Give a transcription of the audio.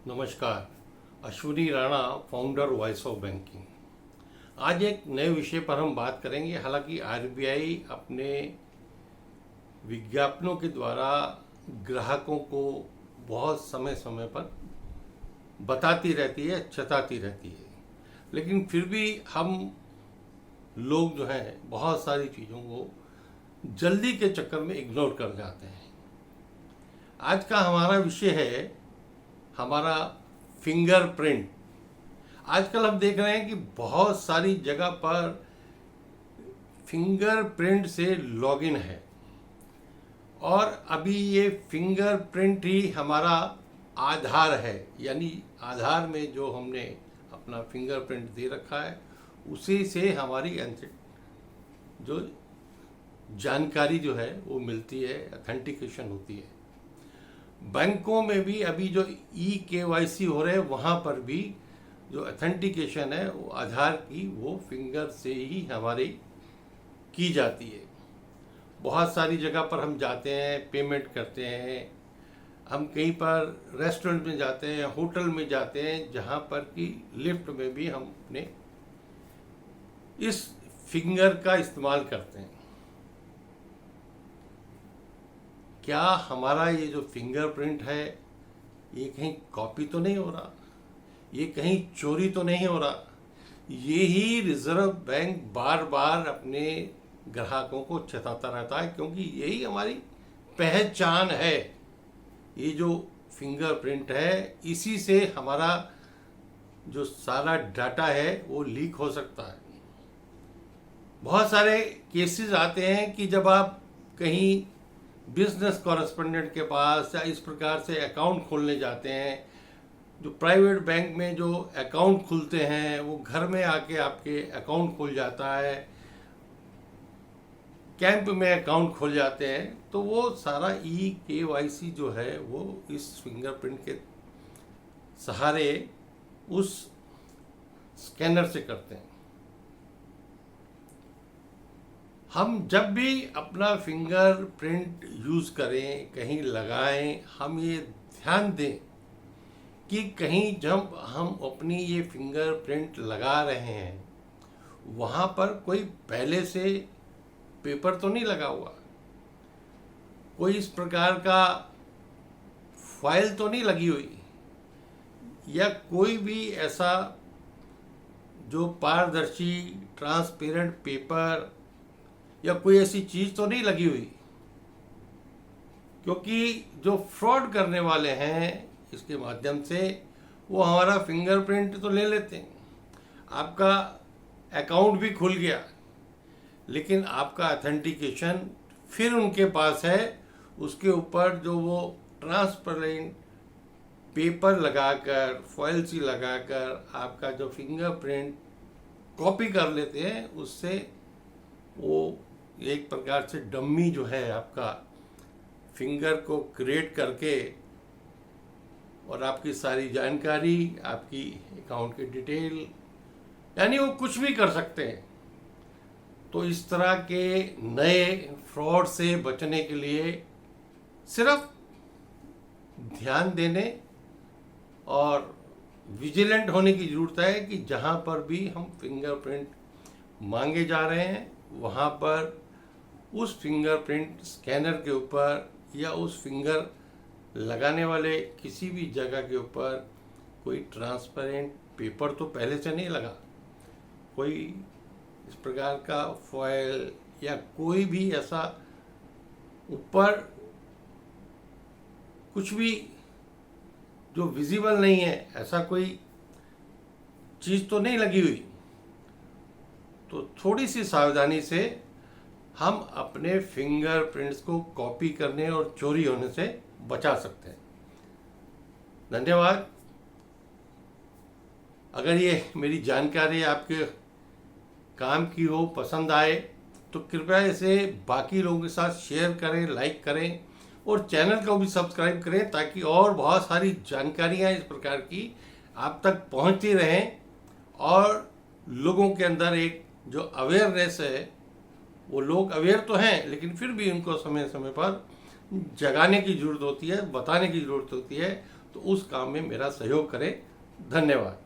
नमस्कार। Ashwini Rana, founder voice of banking. आज एक नए विषय पर हम बात करेंगे। हालांकि आरबीआई अपने विज्ञापनों के द्वारा ग्राहकों को बहुत समय समय पर बताती रहती है, चेताती रहती है, लेकिन फिर भी हम लोग जो हैं बहुत सारी चीज़ों को जल्दी के चक्कर में इग्नोर कर जाते हैं। आज का हमारा विषय है हमारा फिंगरप्रिंट। आजकल हम देख रहे हैं कि बहुत सारी जगह पर फिंगरप्रिंट से लॉगिन है, और अभी ये फिंगरप्रिंट ही हमारा आधार है। यानी आधार में जो हमने अपना फिंगरप्रिंट दे रखा है, उसी से हमारी जो जानकारी जो है वो मिलती है, ऑथेंटिकेशन होती है। बैंकों में भी अभी जो KYC हो रहे हैं, वहाँ पर भी जो ऑथेंटिकेशन है वो आधार की, वो फिंगर से ही हमारी की जाती है। बहुत सारी जगह पर हम जाते हैं, पेमेंट करते हैं, हम कहीं पर रेस्टोरेंट में जाते हैं, होटल में जाते हैं, जहाँ पर कि लिफ्ट में भी हम अपने इस फिंगर का इस्तेमाल करते हैं। क्या हमारा ये जो फिंगरप्रिंट है ये कहीं कॉपी तो नहीं हो रहा, ये कहीं चोरी तो नहीं हो रहा? ये ही रिजर्व बैंक बार बार अपने ग्राहकों को चेताता रहता है, क्योंकि यही हमारी पहचान है। ये जो फिंगरप्रिंट है, इसी से हमारा जो सारा डाटा है वो लीक हो सकता है। बहुत सारे केसेस आते हैं कि जब आप कहीं बिजनेस कॉरेस्पोंडेंट के पास या इस प्रकार से अकाउंट खोलने जाते हैं, जो प्राइवेट बैंक में जो अकाउंट खुलते हैं वो घर में आके आपके अकाउंट खुल जाता है, कैंप में अकाउंट खोल जाते हैं, तो वो सारा KYC जो है वो इस फिंगरप्रिंट के सहारे उस स्कैनर से करते हैं। हम जब भी अपना फिंगरप्रिंट यूज़ करें, कहीं लगाएं, हम ये ध्यान दें कि कहीं जब हम अपनी ये फिंगरप्रिंट लगा रहे हैं, वहाँ पर कोई पहले से पेपर तो नहीं लगा हुआ, कोई इस प्रकार का फाइल तो नहीं लगी हुई, या कोई भी ऐसा जो पारदर्शी ट्रांसपेरेंट पेपर या कोई ऐसी चीज़ तो नहीं लगी हुई। क्योंकि जो फ्रॉड करने वाले हैं इसके माध्यम से वो हमारा फिंगरप्रिंट तो ले लेते हैं, आपका अकाउंट भी खुल गया, लेकिन आपका ऑथेंटिकेशन फिर उनके पास है। उसके ऊपर जो वो ट्रांसपेरेंट पेपर लगाकर, फॉइल सी लगाकर आपका जो फिंगरप्रिंट कॉपी कर लेते हैं, उससे वो एक प्रकार से डम्मी जो है आपका फिंगर को क्रिएट करके, और आपकी सारी जानकारी, आपकी अकाउंट की डिटेल, यानी वो कुछ भी कर सकते हैं। तो इस तरह के नए फ्रॉड से बचने के लिए सिर्फ ध्यान देने और विजिलेंट होने की ज़रूरत है कि जहाँ पर भी हम फिंगरप्रिंट मांगे जा रहे हैं, वहाँ पर उस फिंगरप्रिंट स्कैनर के ऊपर या उस फिंगर लगाने वाले किसी भी जगह के ऊपर कोई ट्रांसपेरेंट पेपर तो पहले से नहीं लगा, कोई इस प्रकार का फॉयल या कोई भी ऐसा ऊपर कुछ भी जो विजिबल नहीं है, ऐसा कोई चीज़ तो नहीं लगी हुई। तो थोड़ी सी सावधानी से हम अपने फिंगरप्रिंट्स को कॉपी करने और चोरी होने से बचा सकते हैं। धन्यवाद। अगर ये मेरी जानकारी आपके काम की हो, पसंद आए, तो कृपया इसे बाकी लोगों के साथ शेयर करें, लाइक करें, और चैनल को भी सब्सक्राइब करें, ताकि और बहुत सारी जानकारियाँ इस प्रकार की आप तक पहुँचती रहें, और लोगों के अंदर एक जो अवेयरनेस है, वो लोग अवेयर तो हैं, लेकिन फिर भी उनको समय समय पर जगाने की ज़रूरत होती है, बताने की ज़रूरत होती है। तो उस काम में मेरा सहयोग करें। धन्यवाद।